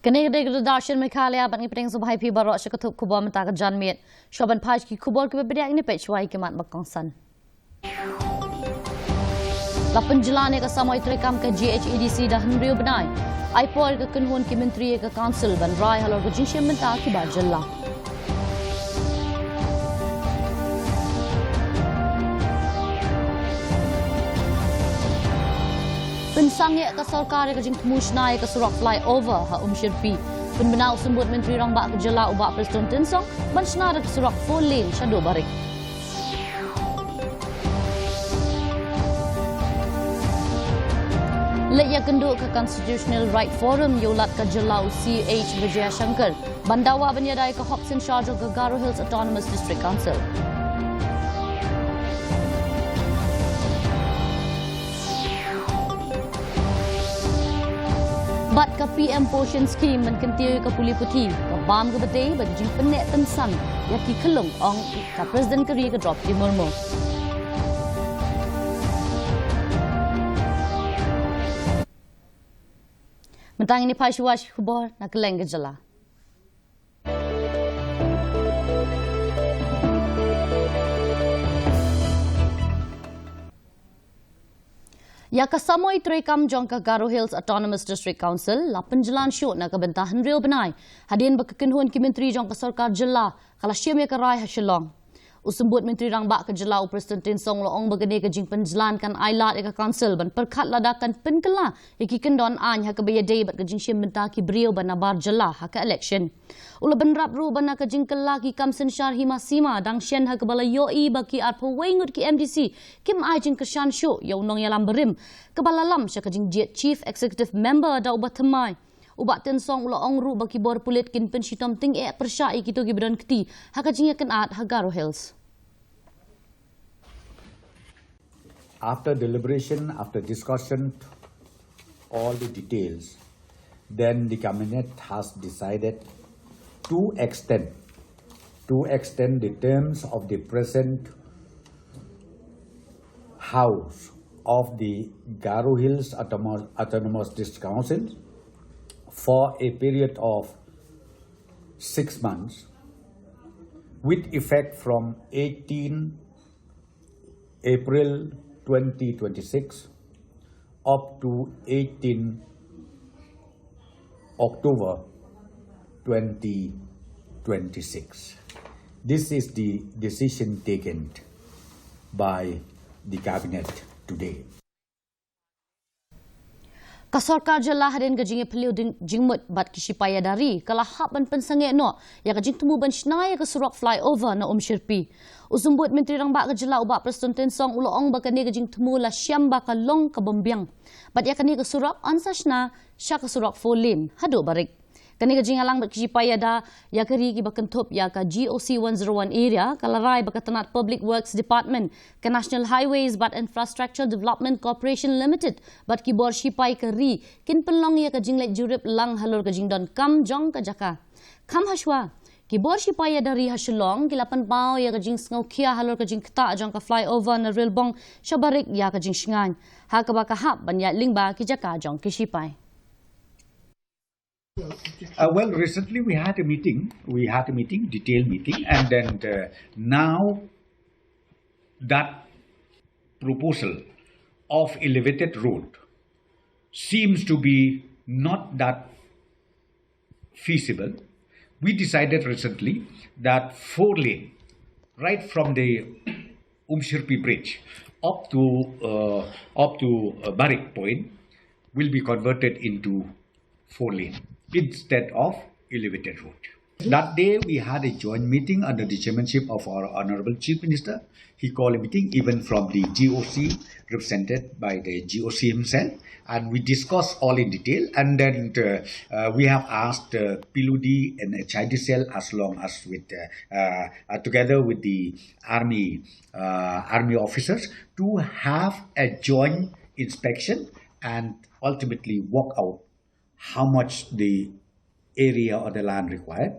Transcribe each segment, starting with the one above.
Kani degradation Meghalaya ban ngipeng subhai phi baro shakathuk khubam ta ka janmet shoban phaj ki khubor ke bedak ni pechwai ke mat bakongsan lapan jelane ka samoi trekam ka GHADC dah henrio benai aipor ka kenhun ki menteri ka council ban rai halor ka jinshim menta ki ba jalla Pensangnya ke sarkar ke jing musnai ke surak flyover ha Shirpi. Penbenau sembut Menteri Rambak ke Jela ubak Presiden Tensong mensenara ke surak 4 lane Shado Barik. Leya kenduk ke Constitutional Right Forum yulat ke Jelau CH Vijaya Shankar. Bandawa banyadai ke Hobson Sharjah ke Garo Hills Autonomous District Council. Bat ke PM Poshan scheme menkentiu ke Puli Putih, ke bam ke betai bagi jing penek tensan yaki kelung ong ke Presiden Keri ke drop di Murmo. Mentang ini Paiswash Hubor nak keleng ke Jela. Ya kasamoi trekam jong ka Garo Hills Autonomous District Council lapan jalan syuk na kebentahan real benai hadin bekekenhun ki menteri jong ka sarkar Jela kala syem ya ka rai ha Shillong usembut menteri rangbak ke Jela Presiden Tensong loong begene ke jing penjalan kan ailat ya ka council ban perkat ladakan penkela iki kendon an ha ka bayadai bat ke jing syem benta ki brio ban nabar Jela ha ka election ula ban rap ru ban ka jing kela ki kamsen syar himasima dang syen ha ka bala yoi baki ar wengut ki MDC kim ai jing keshan syuk ya unong yalam berim kebala lam sya ka jing chief executive member da ubat temai ubat Tensong ula ongru baki bor pulit kin penshitom ting persyai kito gibran keti haka jing yakan at ha Garo Hills. After deliberation, after discussion, all the details, then the cabinet has decided to extend the terms of the present house of the Garo Hills Autonomous District Council for a period of 6 months with effect from 18 April 2026 up to 18 October 2026. This is the decision taken by the cabinet today. Kasarkar Jela hadin ke jing peliu jingmut bat kisipaya dari kala hab ban pensange no ya ke jing temu ban snai ke surak flyover na Shirpi. Usumbut Menteri Rangbak ke Jela ubak Presiden Tensong uloong bakane ke jing temu la syam bakalong ke Bombiang. Bat ya kani ke surak ansashna sya ke surak 4 lane hado barik. Kani ke jing halang bat kisipaya da ya keri ki bakentop ya ka GOC 101 area kala rai bakatanat Public Works Department ke National Highways bat Infrastructure Development Corporation Limited bat ki bor sipai ke ri kin pelong ya ke jing let jurip lang halor ke jing don kam jong ke jaka. Kam haswa ki bor sipai dari ha Shillong ki lapan pau ya ke jing ngau kia halor ke jing kta jong ka flyover na rail bong syabarik ya ke jing shingan. Ha ka baka hab ban ya lingba ki jaka jong ki sipai. Well, recently we had a meeting, detailed meeting, and then now that proposal of elevated road seems to be not that feasible. We decided recently that 4 lane, right from the Shirpi bridge up to Barik point, will be converted into 4 lane. Instead of elevated road. That day we had a joint meeting under the chairmanship of our Honorable Chief Minister. He called a meeting even from the GOC represented by the GOC himself, and we discussed all in detail, and then we have asked PLUD and GHADC as long as with together with the army officers to have a joint inspection and ultimately work out how much the area or the land required.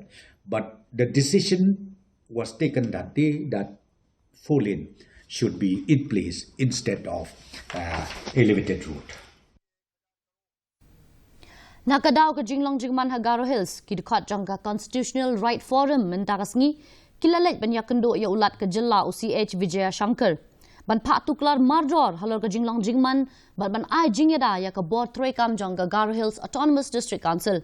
But the decision was taken that day that 4 lane should be in place instead of elevated route. Nakadaw ka Shillong jingman ha Garo Hills kidukhat jangka Constitutional Right Forum mentakas ngi kilalet banyak kendo ya ulat ke jela UCH Vijaya Shankar. Ban pak tuklar mardor halor ke Shillong jingman ban ai jingyada ya ke board trekam jangka Garo Hills Autonomous District Council.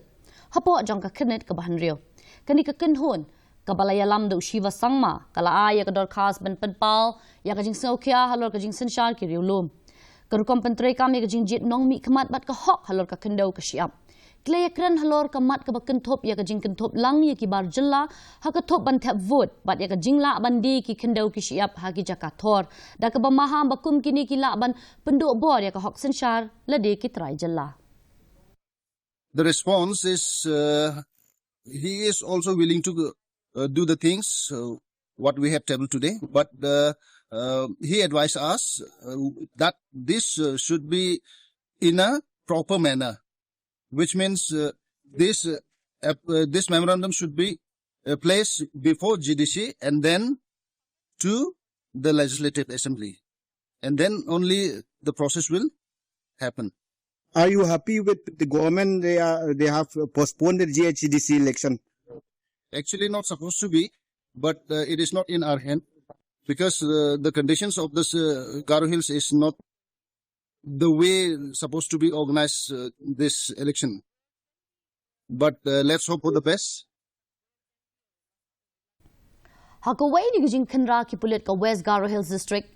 Hapo jangka kenet ke bahan rio. Kani ke kenhun kabalaya lam do Shiva Sangma kala ai ya ke dorkas ban penpal ya ke jing saukia halor ke jing senshar ki riulum. Kerukom pentrekam ya ke jing jit nong mi kemat bat ke hok halor ke kendau ke siap. Klaya keren halor kamat ke bakentop ya ke jing kentop lang ya ki bar jela ha ke top ban tap vote bat ya ke jing la bandi ki kendau ki siap ha ki jakator da ke bamaham bakum kini ki la ban penduk bor ya ke hok senshar lade ki trai jela. The response is he is also willing to do the things what we have tabled today, but he advised us that this should be in a proper manner, which means this memorandum should be placed before GHADC and then to the Legislative Assembly, and then only the process will happen. Are you happy with the government? They have postponed the GHADC election. Actually, not supposed to be, but it is not in our hand because the conditions of this Garo Hills is not the way supposed to be organized this election. But let's hope for the best. Hakawai ni gijing kenra ki pulit ka West Garo Hills District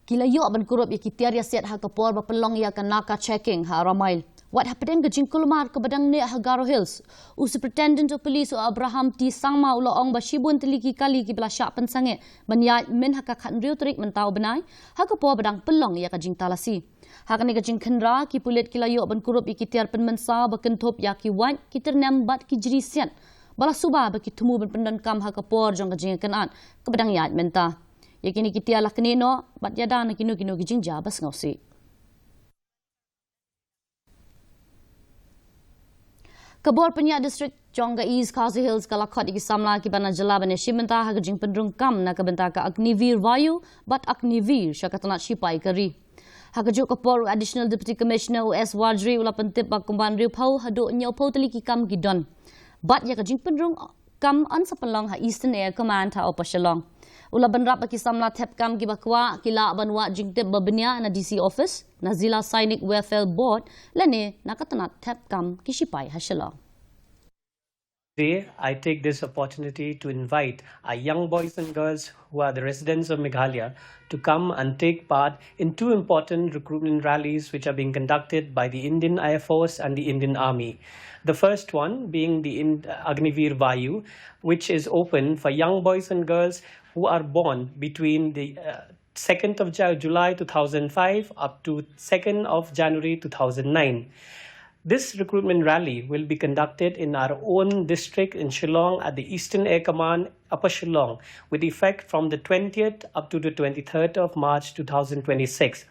kila yo ban kurup ya ki tiar set ha kapor ba pelong ya ka naka checking ha ramail. What happened gijing kulmar ka badang ne ha Garo Hills. U Superintendent of Police Abraham T Sangma ulo ong ba shibun teliki kali ki bla syak pensange banya men ha ka khan riu trik mentau benai ha kapor badang pelong ya ka jing talasi. Hakani ka jing kenra ki pulit kila yo ban kurup ya ki tiar penmensa ba kentop ya ki wat ki ternam bat ki jiri sian. Bala subah ba ki tumu ban pendan kam ha kapor jong ka jing kenan ka badang ya menta. Yakini kita lah kenino, bat yada nak kinu kijing jabas ngausi. Kabor penyak distrik Jongga East Khasi Hills kalakot iki samla ki bana jela bane shimenta ha kijing pendrung kam na kabenta ka Agni-youth vayu bat Agni-youth syakatana shipai kari. Ha kajuk kapor Additional Deputy Commissioner US Wadri ula pentip ba kumban riu pau hadu nyau pau teliki kam gidon. Bat ya kijing pendrung kam an sapalong ha Eastern Air Command ha opa Shillong. Ula banrap baki samla tep kam ki bakwa kila banwa jingtep babenya na DC office na Zila Sainik Welfare Board lene nakatana tep kam ki Shipai ha Shillong. Today, I take this opportunity to invite our young boys and girls who are the residents of Meghalaya to come and take part in two important recruitment rallies which are being conducted by the Indian Air Force and the Indian Army. The first one being the Agni-youth Vayu, which is open for young boys and girls who are born between the 2nd of July 2005 up to 2nd of January 2009. This recruitment rally will be conducted in our own district in Shillong at the Eastern Air Command, Upper Shillong, with effect from the 20th up to the 23rd of March 2026.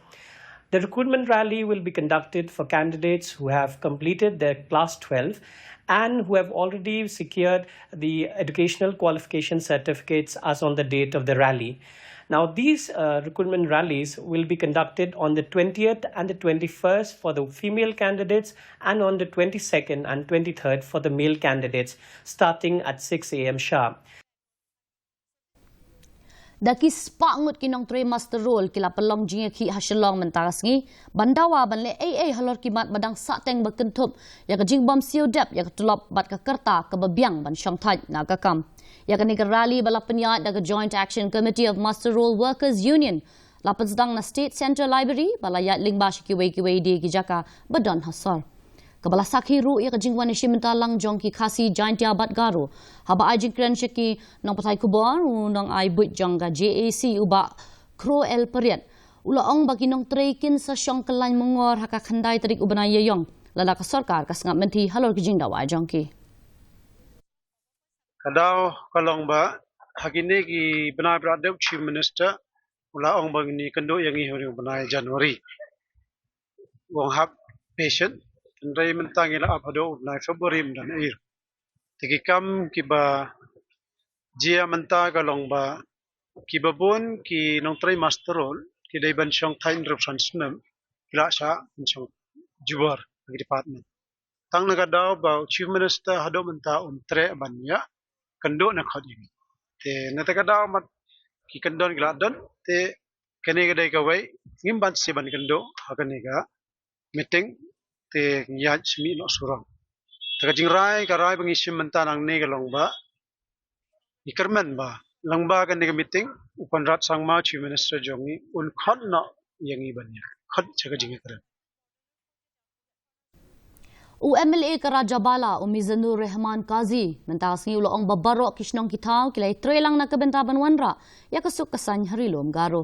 The recruitment rally will be conducted for candidates who have completed their Class 12 and who have already secured the educational qualification certificates as on the date of the rally. Now, these recruitment rallies will be conducted on the 20th and the 21st for the female candidates and on the 22nd and 23rd for the male candidates, starting at 6 a.m. sharp. Daki spangut kinong tre master role kila pelong jinga ki ha Shillong mentaras ngi bandawa banle halor kimat badang sateng bakentup ya ka jing bom siu dep ya ka tulop bat ka kerta ka babiang ban syang thaj na ka kam ya ka ni ka rally bala penyat da ka Joint Action Committee of Master Role Workers Union lapan sedang na State Central Library bala ya lingba kiwe di ki jaka badan hasar kabala sakhi ru ya ka jingwan shimenta lang jong ki Khasi Jaintia bat Garo haba ajing kren shiki nang patai kubor nang ai buit jong ga GHADC uba kro el periat ula ong bagi nong treikin sa syong kelan mengor haka khandai terik ubanaya yong lala ka sarkar ka sangap menti halor ki jing dawa jong ki Kadao kalong ba hagine ki benai beradab Chief Minister ula ong bang ni kendo yang ihuri benai Januari wong hak patient Andai mentang ila apado benai Februari dan air tiki kam ki ba jia menta kalong ba ki babon ki nong trai master role ki dai ban syong tain rep transnam kila sha syong jubar department tang nagadau ba chief minister hado menta tre banya kendo na khot ini te nagadau mat ki kendon gladon te kene ga dai ka wai ngimban se ban kendo hakane ga meeting te nya smi no surang ta jing rai ka rai bangi sim menta nang ne ga long ba ikermen ba lang ba kan ga meeting upan rat sangma chief minister jongi un khot no yangi banya khot chaga jing kran UMLA ke Raja Bala Mizanur Rahman Khasi mentasngi ulang babarok Kishnong Kitau kilai trelang na kebentaban wanra ya kesuk kesan harilom Garo.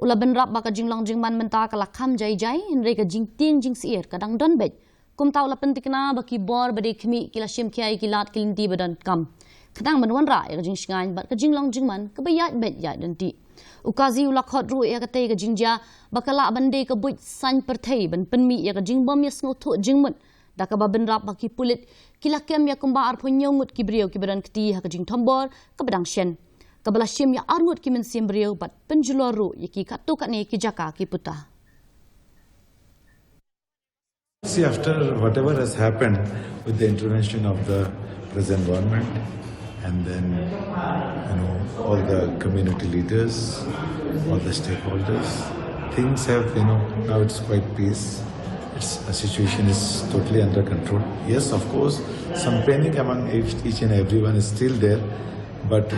Ula benrap baka jinglang jingman menta kalakam jai-jai henry ka jingtin jing siir kadang donbej. Kum tau la pentikna baki bor bade kemi kila shim kiai kilat kilinti badan kam. Kadang banwanra ya ka jing shingan bat ka jinglang jingman kebayat bet ya danti. Ukazi ula khot ru ya kate ka jingja bakala bande ka buit san perthei ban penmi ya ka jingbom ya sngotu jingmut. Daka babenrap baki pulit kilakem ya kumba arpo nyongut ki beriau ki badan keti ha kajing tombor ke badang shen. Kabala shim ya arngut ki mensim beriau bat penjuloru ya ki katu kat ni ki jaka ki puta. See, after whatever has happened with the intervention of the present government and then all the community leaders, all the stakeholders, things have now it's quite peace. A situation is totally under control. Yes, of course, some panic among each and everyone is still there, but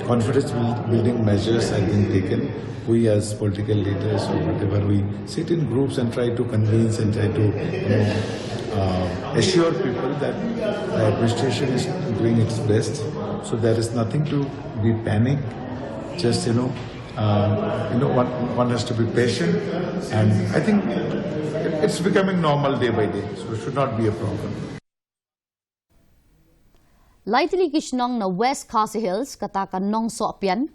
confidence building measures have been taken. We as political leaders or whatever, we sit in groups and try to convince and try to assure people that the administration is doing its best. So there is nothing to be panic. Just one has to be patient, and I think it's becoming normal day by day, so it should not be a problem. Lightly Kishnong na West Khasi Hills katakan nong sopian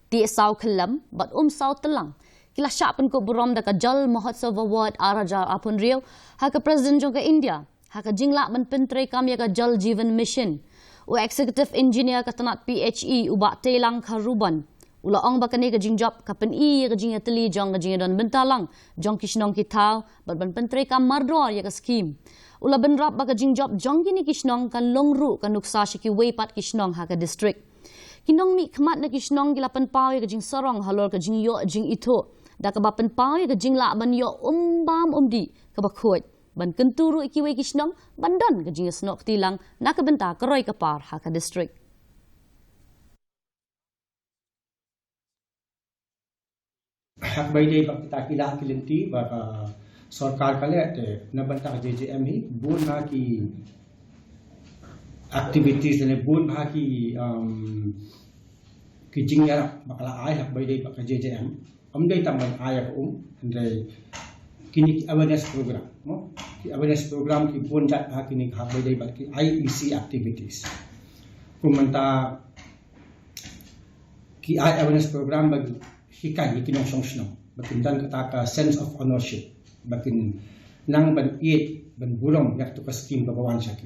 ti saw kelam but saw telang kila syapan ko burom da ka Jal Mahotsav Award araja apun riau ha ka President jong ka India ha ka jingla man pentre kam ya ka Jal Jeevan Mission u Executive Engineer ka tanat PHE u ba telang karuban ula ong bakane ka jingjop ka pen I ka jing atli jong ka jing don bentalang jong Kishnong kitau but ban pentre kam mardor ya ka scheme ula benrap baka jingjop jong kini Kishnong kan longru kan nuksa shiki weipat Kishnong ha ka district kinong mi khmat na Kishnong gila pen pau ya ka jing sorong halor ka jing yo jing ito da ka ba pen pau ya ka jing la ban yo bam di ka ba khot ban kenturu ikiwe Kishnong bandan ka jing snok tilang na ka benta ka roi ka par ha ka district hak bayi bak kita kilah kilinti baka सरकार कले न बनता JJM ही बोन भा की एक्टिविटीज ने बोन भा की जिंगर बकला आय हक बाई बक JJM दे तमन आय हंदे किनी अवेयरनेस प्रोग्राम की अवेयरनेस प्रोग्राम की बोन जात भा किनी हक बाई बक की IEC एक्टिविटीज कुमंता की आय अवेयरनेस प्रोग्राम बग हिकाई किनो संस्नो बकिन dan kata sense of ownership bakin nang ban it ban bulong yak to ka scheme babawan saki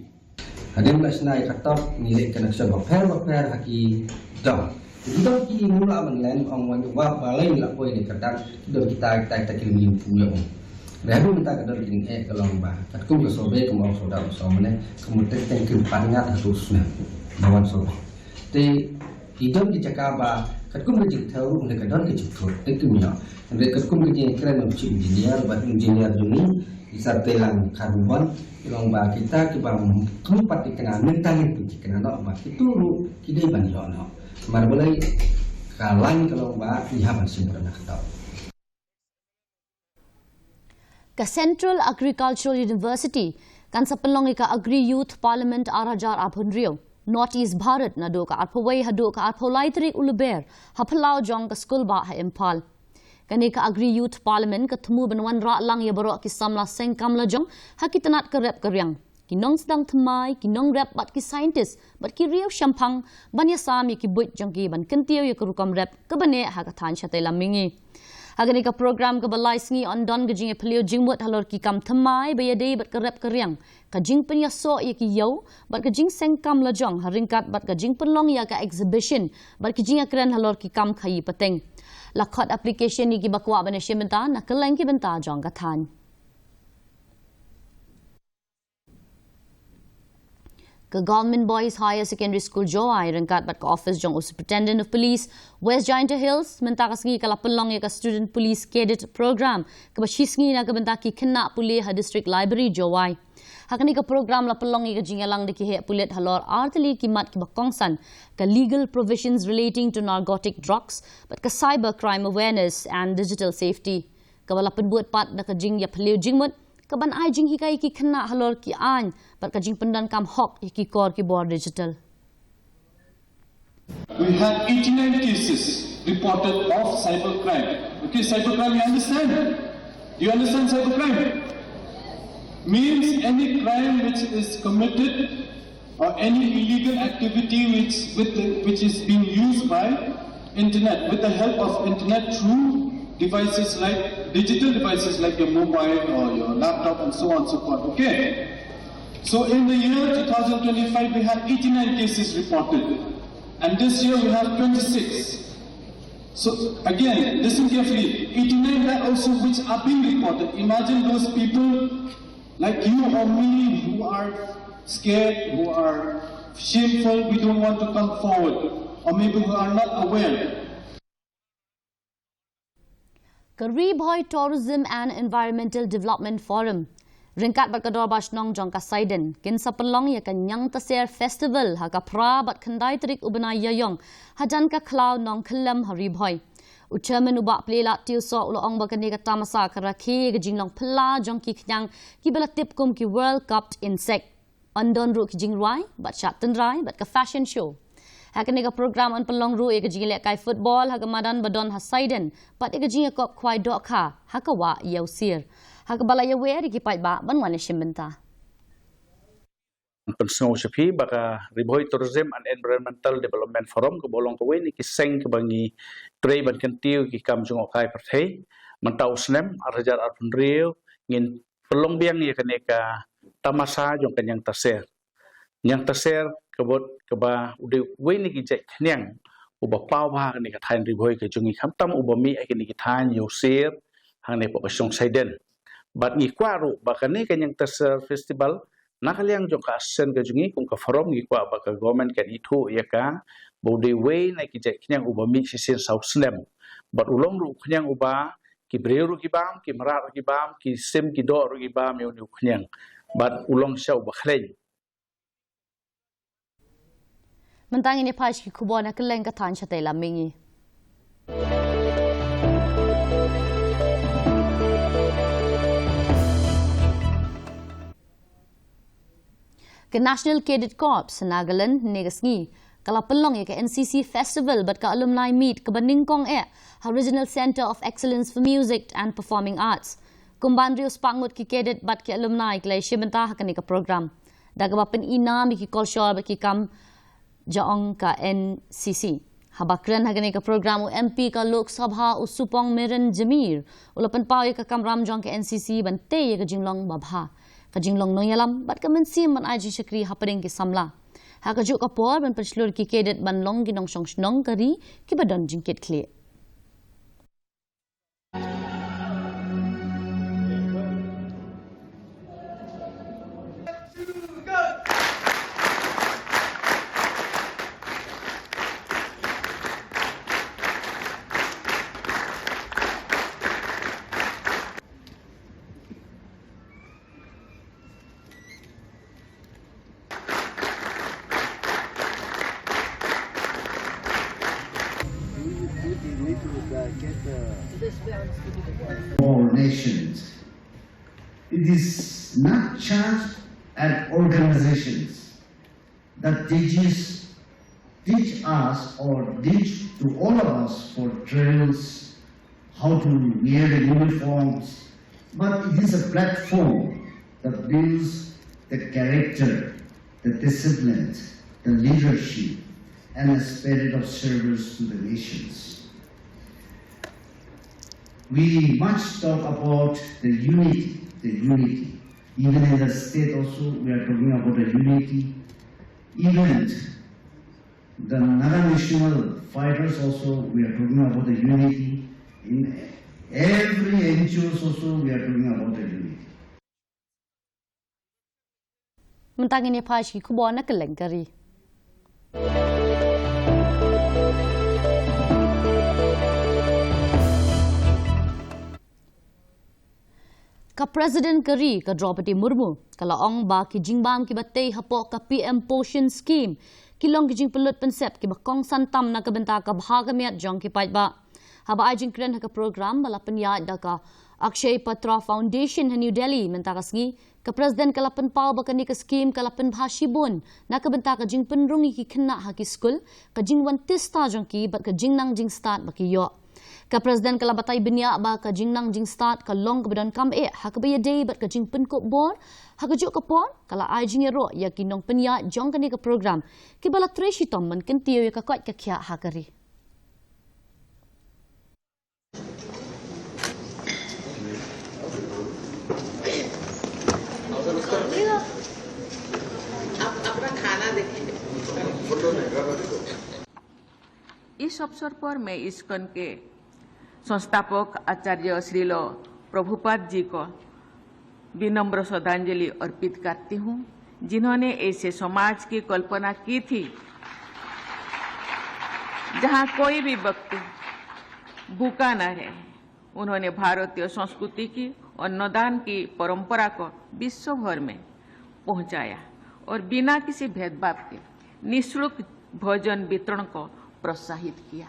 hadin ba snai katok nilai connection of fair haki dong kita ki mula ban len ong wan wa balai la poi ni kadang do kita kilmin pu ya rehu minta kadar king kalong ba kat kum ko sobe kum ong soda so mane kum teng kum pangat hatusna bawan so te idom di cakaba kat kum jik thau ne kadar ke jik thot te kum ya mereka kum ke keren of engineer ba engineer duni isa telang karbon ilong ba kita ke bang tempat dikena mentang itu dikena no ba itu ru kidai ban yo no marbolai kalang kalau ba ihaban sempurna kata ka Central Agricultural University kan sa pelong ka Agri-youth Parliament arajar apun rio North East Bharat na do ka arpaway hado ka arpawlay trik uluber hapalau jong ka school ba ha Impal kani ka Agri-youth Parliament ketemu benwan ra lang ya borok ki samla sengkam la jong ha kitanat ka rep karyang kinong sedang temai kinong rep bat ki scientist bat ki riau shampang banya sam ki buit jong ki ban kentiau ya kurukam rep ka bane ha ka than chatai lamingi hagani ka program ka balai sngi on don gajing pelio jingmut halor ki kam temai bayade bat ka rep karyang ka jing penya so ya ki yau bat ka jing sengkam la jong haringkat bat ka jing penlong ya ka exhibition bat ki jing akren halor ki kam khai pateng lakot application ni gibakwa bane shimenta na keleng ki benta jong kathan Ke Government Boys Higher Secondary School Joai rengkat bat ke office jong Superintendent of Police West Giant Hills mentaka sengi kala pelong ya ke student police cadet program ke bashisngi na ke bentaki kena pulih ha district library Joai. Hakani ke program la pelong ya ke jingalang de ki he pulit halor artili kimat ki bakongsan ke legal provisions relating to narcotic drugs but ke cyber crime awareness and digital safety. Ke bala penbuat pat na ke jing ya peliu jingmut kaban ai jing hikai ki kena halor ki an bat ka jing pendan kam hok ki kor ki bor digital. We had 89 cases reported of cybercrime. Okay, cybercrime, you understand? Do you understand cybercrime? Means any crime which is committed or any illegal activity which is being used by internet with the help of internet through devices like digital devices like your mobile or your laptop and so on and so forth. Okay. So in the year 2025 we had 89 cases reported, and this year we have 26. So again, listen carefully. 89 that also which are being reported. Imagine those people like you or me who are scared, who are shameful, we don't want to come forward, or maybe who are not aware. Karibhoy Tourism and Environmental Development Forum ringkat bat kador basnong jong kasaiden kin sa pelong ya kan Niangtaser Festival ha ka pra bat khandai trik ubanai yayong hajan ka klau nong khlem haribhoy uchamen uba plela tiu so ulo ong bakani ka tamasa karakhi ga jinglong phla jong ki khyang ki bela tip kum ki World Cup insect andon ru ki jingrai bat shatan rai bat ka fashion show. Hakani ka program on pelong ru e ka jingle kai football ha ka madan badon hasaiden pat e ka jinga kop kwai dok kha ha ka wa yausir ha ka balaya we ri ki pai ba banwan shimbenta pensau sepi baka Riboy Tourism and Environmental Development Forum ke bolong ke we ni ki seng ke bangi trei ban kentiu ki kam jong kai perthei mentau snem arjar arpun rio ngin pelong biang ye kaneka tamasa jong kan yang taser kebot keba udah we ni kijek nyang uba pau ba ni ka thain Riboy ke jungi kham tam uba mi ai ni ki thain yosir hang ne po song saiden bat ni kwaru bakani kan yang taser festival nakaliang jong ka asen ke jungi kum ka forum ni kwa ba ka government kan itu ya ka bode we ni kijek nyang uba mi sisin sau snem bat ulong ru nyang uba ki breru ki bam ki marar ki bam ki sim ki do ru ki bam yo ni nyang bat ulong syau ba khleng mentang ini pas ki kubona keleng ka than chatai lamingi ke National Cadet Corps Nagaland NCC kala pelong ya ke NCC Festival bat ka alumni meet ke Baningkong ha Regional Center of Excellence for Music and Performing Arts kumban rius pangut ki cadet bat ki alumni klai shimenta ka ni ka program daga bapen inam ki culture bat ki kam jaong ka NCC habakran hagani ka program MP ka Lok Sabha usupong Meren Jamir ulapan pau ka kamram jong ka NCC bante ka jinglong babha ka jinglong noyalam bat ka mensim man aji shakri hapading ki samla ha ka juk ka por ban perslur ki kedet ban long ginong song snong kari ki badon jingket kle for nations. It is not church and organizations that teach us or teach to all of us for drills, how to wear the uniforms, but it is a platform that builds the character, the discipline, the leadership, and the spirit of service to the nations. We must talk about the unity. Even in the state also, we are talking about the unity. Even the non-national fighters also, we are talking about the unity. In every NGOs also, we are talking about the unity. mentangin ni phai ki kubo na keleng kari. Ka President Kari ka Draupadi Murmu kala ong ba ki jingbam ki batay hapok ka PM Poshan scheme kilong ki jing pelut pensep ki bakong santam na kabenta ka bahagamiat jong ki pait ba haba ajing kren ka program bala penyat da ka Akshay Patra Foundation ha New Delhi mentakas ngi ka President kala penpau ba kani ka scheme kala penbhashibun na kabenta ka jing penrungi ki kena ha ki school ka jing wan tista jong ki bat ka jing nang jing start ba ki yo ka Presiden kala batai benia ba ka jingnang jing start ka long kebedan kam ha ka day bat ka jing penkop bor ha ka juk ka pon kala ai jing ro ya kinong penya jong kani ka program ki bala treshi tom man ken tiu ya ka kwat ka khia ha kari इस अवसर पर मैं इस्कॉन के संस्थापक आचार्य श्रीलो प्रभुपाद जी को विनम्र श्रद्धांजलि अर्पित करती हूँ, जिन्होंने ऐसे समाज की कल्पना की थी जहाँ कोई भी व्यक्ति भूखा न रहे। उन्होंने भारतीय संस्कृति की अन्नदान की परंपरा को विश्व भर में पहुँचाया और बिना किसी भेदभाव के निःशुल्क भोजन वितरण को प्रोत्साहित किया।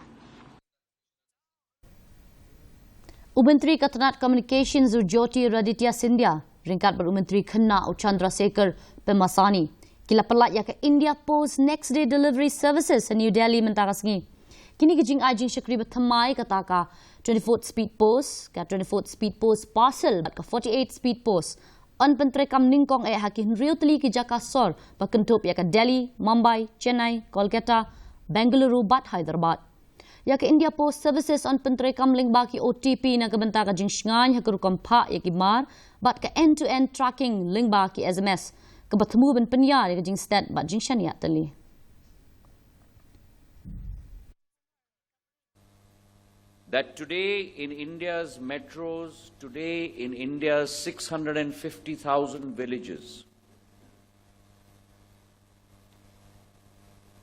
Menteri Ketenat Communications Jyoti Raditya Scindia ringkat Menteri Khenna Chandrasekhar Pemasani kila pelat ya ke India Post Next Day Delivery Services in New Delhi mentakas ngi kini kijing ajing syakri berthamai kata ka 24th Speed Post ka 24th Speed Post parcel ka 48 Speed Post on penteri kam ningkong hakin riutli ki jakasor bakentup ya ke Delhi, Mumbai, Chennai, Kolkata, Bengaluru, bat Hyderabad. Ya ke India Post Services on penteri kam ling baki OTP na kabenta ka jing shngan ha kerukam pa ya ki mar bat ka end-to-end tracking ling baki SMS ke bertemu ben penyar ya ke jing stat bat jing shaniat tali. That today in India's metros, today in India's 650,000 villages,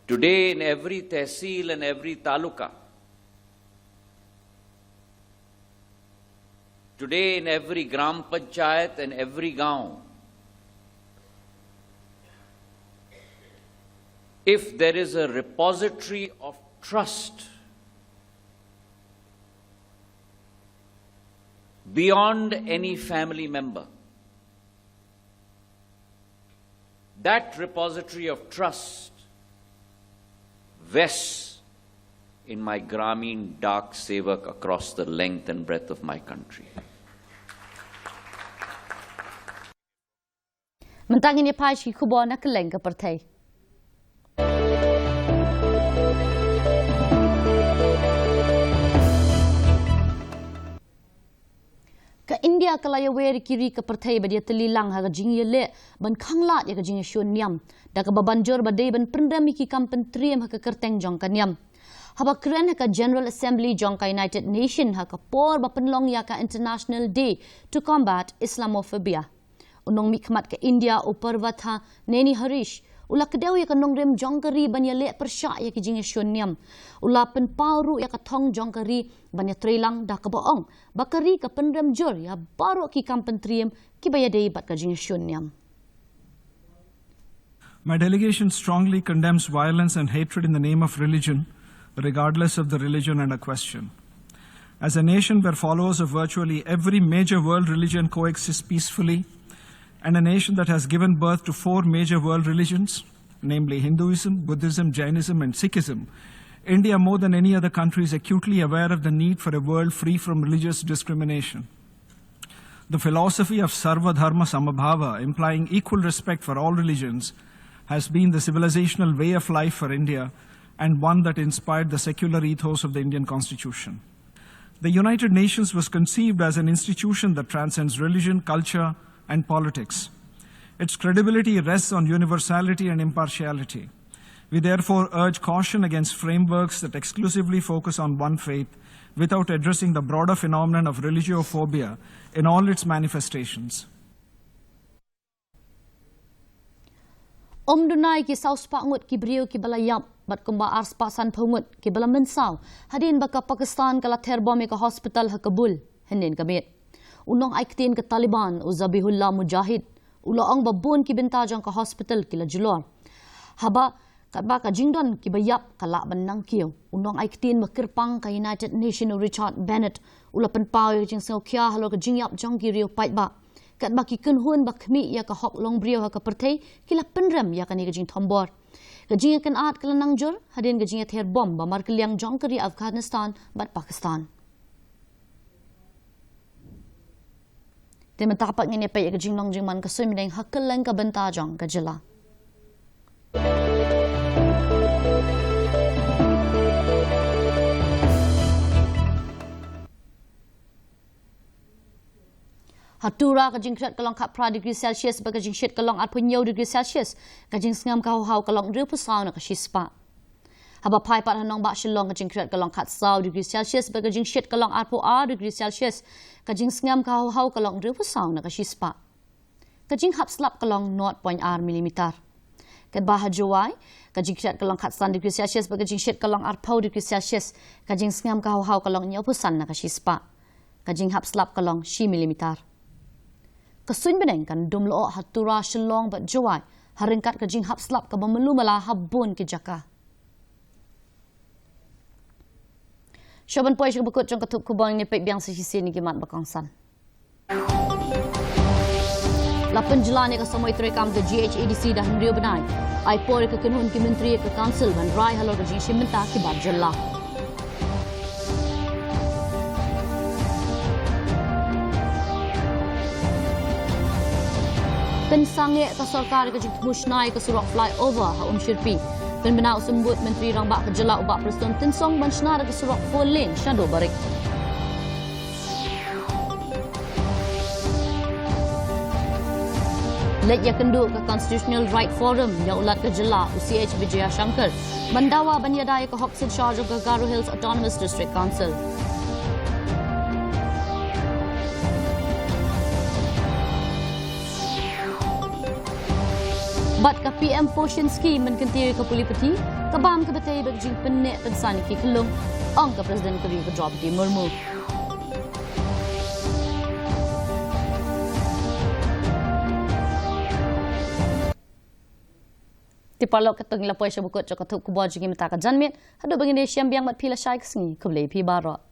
today in every tehsil and every taluka, today in every gram panchayat and every gaon, if there is a repository of trust beyond any family member, that repository of trust vests in my Grameen Dak Sevak across the length and breadth of my country. Mentangin ni pai shi kubo na keleng ke partai. Ka India kalaya wer kiri ke partai badia telilang ha jing ye le ban khanglat ya ka jing shun niam da ka babanjor badai ban prendam ki kampen triem ha ka kerteng jong ka niam haba kren ha ka General Assembly jong ka United Nation ha ka por ba penlong ya ka International Day to Combat Islamophobia unong mikmat ke India uparvat ha neni harish ula kedau ya ka nongrem jongkari ban ya le persya ya ki jing shun niam ula pen pauru ya ka thong jongkari ban ya trelang da ka boong bakari ka penrem jor ya baru ki kampen triem ki baya dei bat ka jing shun niam. My delegation strongly condemns violence and hatred in the name of religion, regardless of the religion under question. As a nation where followers of virtually every major world religion coexist peacefully, and a nation that has given birth to 4 major world religions, namely Hinduism, Buddhism, Jainism, and Sikhism, India, more than any other country, is acutely aware of the need for a world free from religious discrimination. The philosophy of Sarva Dharma Samabhava, implying equal respect for all religions, has been the civilizational way of life for India and one that inspired the secular ethos of the Indian Constitution. The United Nations was conceived as an institution that transcends religion, culture, and politics. Its credibility rests on universality and impartiality. We therefore urge caution against frameworks that exclusively focus on one faith without addressing the broader phenomenon of religiophobia in all its manifestations. Dunai ki saus pangut ki brio ki balayap bat kumba ars pasan pungut ki bala mensau hadin baka Pakistan kala terbom ke hospital ha Kabul henin kamit. Unong aiktin ke Taliban Uzabihullah Mujahid ulaong babun ki bintajang ke hospital ki la julor. Haba katba ka jingdon ki bayap kala benang kiyo. Unong aiktin makirpang ka United Nations Richard Bennett ula penpau jing sengau kia halo ka jingyap jong ki rio pait ba. Kat baki kunhun bakmi ya ka hok long brio ha ka pertai kila penrem ya ka ni jing thombor. Ka jing kan at kala nangjur hadin ka jing ther bom ba mar kaliang jong kari Afghanistan bat Pakistan. Tema tapak ngene pe ka jing nong jing man ka soi mideng hakkelang ka benta jong ka jela. Hatura kajing kret kalong kapra degree Celsius ba kajing shit kalong 8.9 degree Celsius kajing sengam hau kalong 2 pasau na kasispa. Haba pai pat hanong ba Shillong kajing kret kalong 4 degree Celsius ba kajing shit kalong 8.4 degree Celsius kajing sengam hau kalong 2 pasau na kasispa. Kajing hap slap kalong 0.6 mm. Kat bah Juwai kajing kret kalong 4 degree Celsius ba kajing shit kalong 4 degree Celsius kajing sengam hau kalong 9 pasau na kasispa. Kajing hap slap kalong 10 mm. Kasun beneng kan dumlo hatura Shillong bat Juwai haringkat kajing hap slap ka bamelu mala habun ke jaka. Shoban poy syuk bekut jong katup kubang ni pek biang sisi ni gimat bakangsan. Lapan jelani ka samoi terekam ke GHADC dah hendrio benai. Ai por ke kenhun ki menteri ke council ban rai halo ke jing shimenta ki bar jella. Pensange ke sarkar ke jing musnai ke surak flyover ha Shirpi. Penbenau sembut menteri rangbak ke jela ubak Preston Tinsong bansnar ke surak 4 lane shadow barik. Let ya kendu ke Constitutional Right Forum ya ulat ke jela UCH Vijaya Shankar mendawa banyadai ke Hoxid Charge ke Garo Hills Autonomous District Council. Bat ka PM Poshan scheme menkentiri ke pulipati, kabam ke betai berjing penek pensani ki kelung, ong ke Presiden Keri ke Draupadi Murmu. Tipalok keteng lapoi syabukut cokatup kubwa jingi meta ka janmit, hadu bangin syam biang mat pila syai kesengi, kublai pi barok.